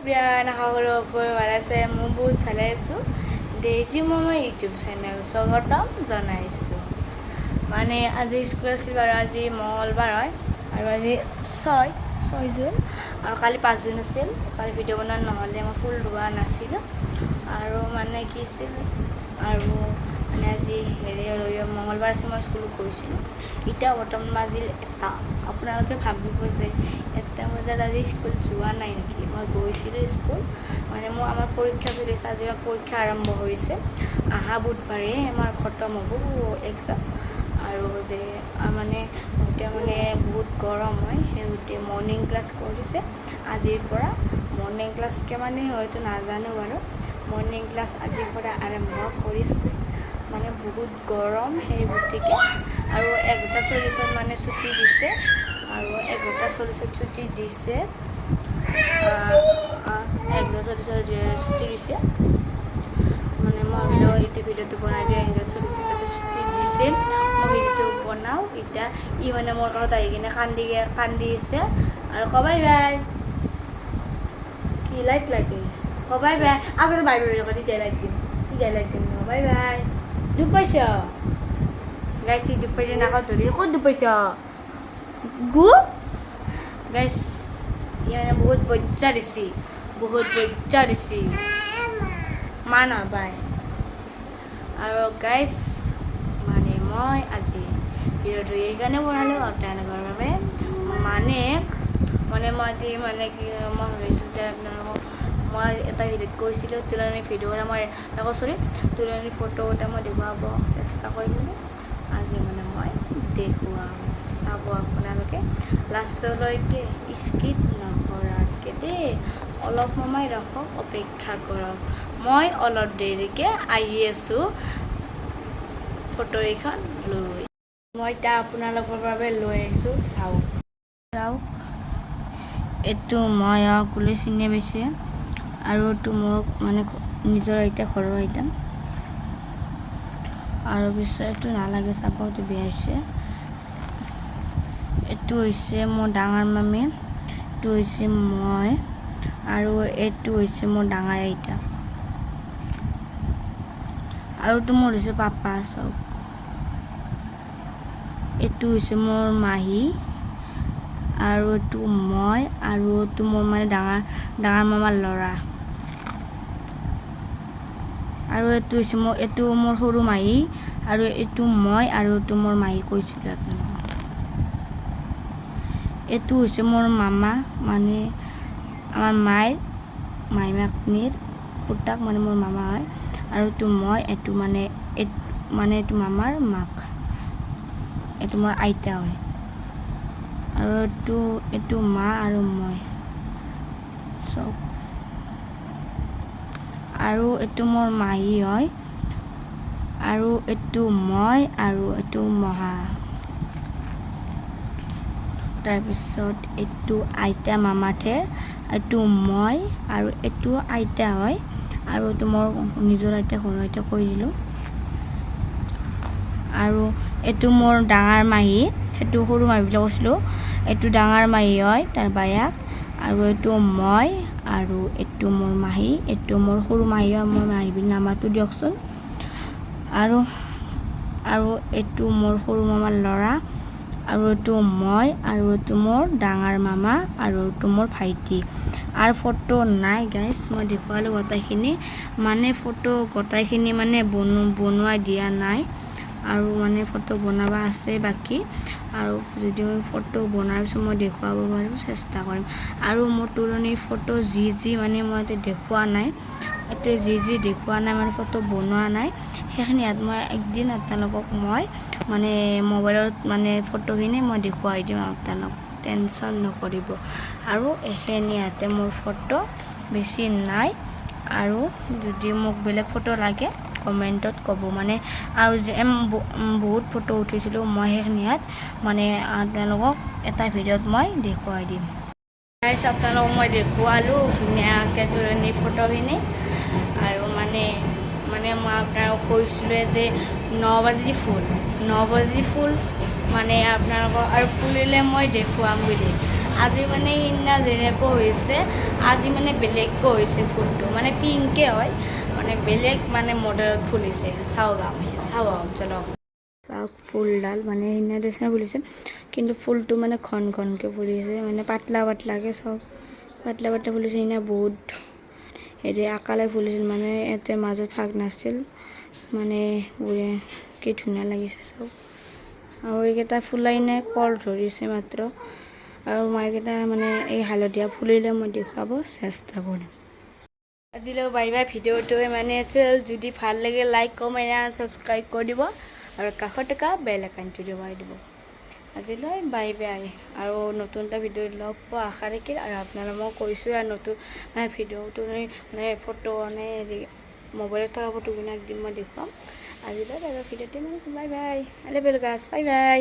প্ৰিয়ান সাগৰৰ আছে মই বহুত ভালে আছোঁ ডেইজি মই ইউটিউব চেনেল স্বাগতম জনাইছোঁ মানে আজি স্কুল আছিল বাৰু আজি মঙলবাৰ হয় আৰু আজি 6 জুন আৰু কালি 5 জুন আছিল কালি ভিডিঅ' বনোৱা নহ'লে মই ফুল ৰোৱা নাছিলোঁ আৰু মানে কি আছিল আৰু মানে আজি মঙলবাৰ আছিল মই স্কুলত গৈছিলোঁ এতিয়া বৰ্তমান বাজিল 1টা আপোনালোকে ভাবিব যে 1টা বজাত আজি স্কুল যোৱা নাই নেকি মই গৈছিলোঁ স্কুল মানে মোৰ আমাৰ পৰীক্ষা চলিছে আজি পৰীক্ষা আৰম্ভ হৈছে অহা বুধবাৰে আমাৰ খতম হ'ব এক্সাম আৰু যে মানে এতিয়া মানে বহুত গৰম হয় সেইতে মৰ্ণিং ক্লাছ কৰিছে আজিৰ পৰা মৰ্ণিং ক্লাছ কিমানে হয়তো নাজানো বাৰু মৰ্ণিং ক্লাছ আজিৰ পৰা আৰম্ভ কৰিছে মানে বহুত গৰম সেই গতিকে আৰু 11:40 মানে ছুটি দিছে আৰু 11:40 ছুটি দিছে 11:40 ছুটি দিছে মানে মই এতিয়া ভিডিঅ'টো বনাই দিওঁ 11:40 ছুটি দিছে মই ভিডিঅ'টো বনাওঁ এতিয়া ই মানে মোৰ ঘৰত আহি কিনে কান্দিছে আৰু কবাই বাই কি লাইট লাগে কবাই বাই আগতে বাই বাই কথা তেতিয়া লাইট দিম বাই বাই দুখ পাইছ গাইছ দুখ পাইছে নাকাত ধৰি ক'ত দুখ পাইছ গু গাইছ ই মানে বহুত বজ্জা দিছি মা নাবাই আৰু গাইছ মানে মই আজি ভিডিঅ'টো এইকাৰণে বনালোঁ আপোনালোকৰ বাবে মানে মই আজি মানে কি মই ভাবিছোঁ যে আপোনালোকক মই এটা ভিডিঅ'ত কৈছিলোঁ তুলনি ভিডিঅ' মই তুলনি ফটো এটা মই দেখুৱাব চেষ্টা কৰিম বুলি আজি মানে মই দেখুৱাম চাব আপোনালোকে লাষ্টলৈকে স্কিপ নকৰাকৈ দেই অলপ সময় ৰখক অপেক্ষা কৰক মই অলপ দেৰিকৈ আহি আছোঁ ফটো এইখন লৈ মই এতিয়া আপোনালোকৰ বাবে লৈ আহিছোঁ চাওক এইটো মই কুলি চিনি পাইছে আৰু এইটো মোৰ মানে নিজৰ এতিয়া ঘৰৰ আইটেম আৰু পিছত এইটো নালাগে চাব এইটো বেয়া হৈছে এইটো হৈছে মোৰ ডাঙৰ মামী এইটো হৈছে মই আৰু এইটো হৈছে মোৰ ডাঙৰ আইতা আৰু এইটো মোৰ হৈছে পাপা চাওক এইটো হৈছে মোৰ মাহী আৰু এইটো মই আৰু এইটো মোৰ মানে ডাঙৰ মামাৰ ল'ৰা আৰু এইটো হৈছে এইটো মোৰ সৰু মাহী আৰু এইটো মই আৰু এইটো মোৰ মাহী কৈছিলোঁ আপোনালোকক এইটো হৈছে মোৰ মামা মানে আমাৰ মাইমাকনিৰ পুতাক মানে মোৰ মামা হয় আৰু এইটো মই এইটো মানে এইটো মামাৰ মাক এইটো মোৰ আইতা হয় আৰু এইটো মা আৰু মই চব আৰু এইটো মোৰ মাহী হয় আৰু এইটো মই আৰু এইটো মহা তাৰপিছত এইটো আইতা মামাঠেৰ এইটো মই আৰু এইটো আইতা হয় আৰু এইটো মোৰ নিজৰ আইতা সৰু আইতা কৈ দিলোঁ আৰু এইটো মোৰ ডাঙৰ মাহী সেইটো সৰু মাহী বুলি কৈছিলোঁ এইটো ডাঙৰ মাহী হয় তাৰ বায়াক আৰু এইটো মই আৰু এইটো মোৰ মাহী এইটো মোৰ সৰু মাহী হয় মোৰ মাহী বুলি নামাটো দিয়কচোন আৰু এইটো মোৰ সৰু মামাৰ ল'ৰা আৰু এইটো মই আৰু এইটো মোৰ ডাঙৰ মামা আৰু এইটো মোৰ ভাইটি আৰু ফটো নাই গাইছ মই দেখুৱালোঁ গোটেইখিনি মানে ফটো গোটেইখিনি মানে বনোৱাই দিয়া নাই আৰু মানে ফটো বনাব আছে বাকী আৰু যদি মই ফটো বনাৰ পিছত মই দেখুৱাব পাৰোঁ চেষ্টা কৰিম আৰু মোৰ তুলনি ফটো যি মানে মই দেখুওৱা নাই এতিয়া যি দেখুওৱা নাই মানে ফটো বনোৱা নাই সেইখিনি ইয়াত মই একদিন আপোনালোকক মই মানে মোবাইলত মানে ফটোখিনি মই দেখুৱাই দিম আপোনালোকক টেনশ্যন নকৰিব আৰু এইখিনি ইয়াতে মোৰ ফটো বেছি নাই আৰু যদি মোক বেলেগ ফটো লাগে কমেণ্টত ক'ব মানে আৰু যে বহুত ফটো উঠিছিলোঁ মই সেইখিনি ইয়াত মানে আপোনালোকক এটা ভিডিঅ'ত মই দেখুৱাই দিম আপোনালোকক মই দেখুৱালোঁ ধুনীয়াকৈ তুলনি ফটোখিনি আৰু মানে মই আপোনালোকক কৈছিলোঁ যে 9 বাজি ফুল মানে আপোনালোকক আৰু ফুলিলে মই দেখুৱাম বুলি আজি মানে সিদিনা যেনেকৈ হৈছে আজি মানে বেলেগকৈ হৈছে ফুলটো মানে পিংকে হয় মানে বেলেগ মানে মডেলত ফুলিছে চাওক আমি চাওক চলক চাওক ফুলডাল মানে সিদিনা নিচিনা ফুলিছে কিন্তু ফুলটো মানে ঘন ঘনকৈ ফুলিছে মানে পাতলা পাতলাকৈ চাওক পাতলা পাতলা ফুলিছে সিদিনা বহুত হেৰি আকালে ফুলিছিল মানে ইয়াতে মাজত ভাগ নাছিল মানে কি ধুনীয়া লাগিছে চাওক আৰু এইকেইটা ফুলাই নাই কল ধৰিছে মাত্ৰ আৰু মাইকেইটা মানে এই হালধীয়া ফুলিলে মই দেখুৱাব চেষ্টা কৰিম আজিলৈ বাই বাই ভিডিঅ'টো মানে আছিল যদি ভাল লাগে লাইক কমেণ্ট আৰু ছাবস্ক্ৰাইব কৰি দিব আৰু কাষত থকা বেল আইকনটো দবাই দিব আজিলৈ বাই বাই আৰু নতুন এটা ভিডিঅ' লগ পোৱা আশা ৰাখিল আৰু আপোনালোকক মই কৈছোঁ আৰু নতুন মানে ভিডিঅ'টো মানে ফটো মানে মোবাইলত থকা ফটোবিলাক দিম মই দেখুৱাম আজিলৈ বাই বাই ভিডিঅ'টো মানে bye bye I love you গাইছ বাই বাই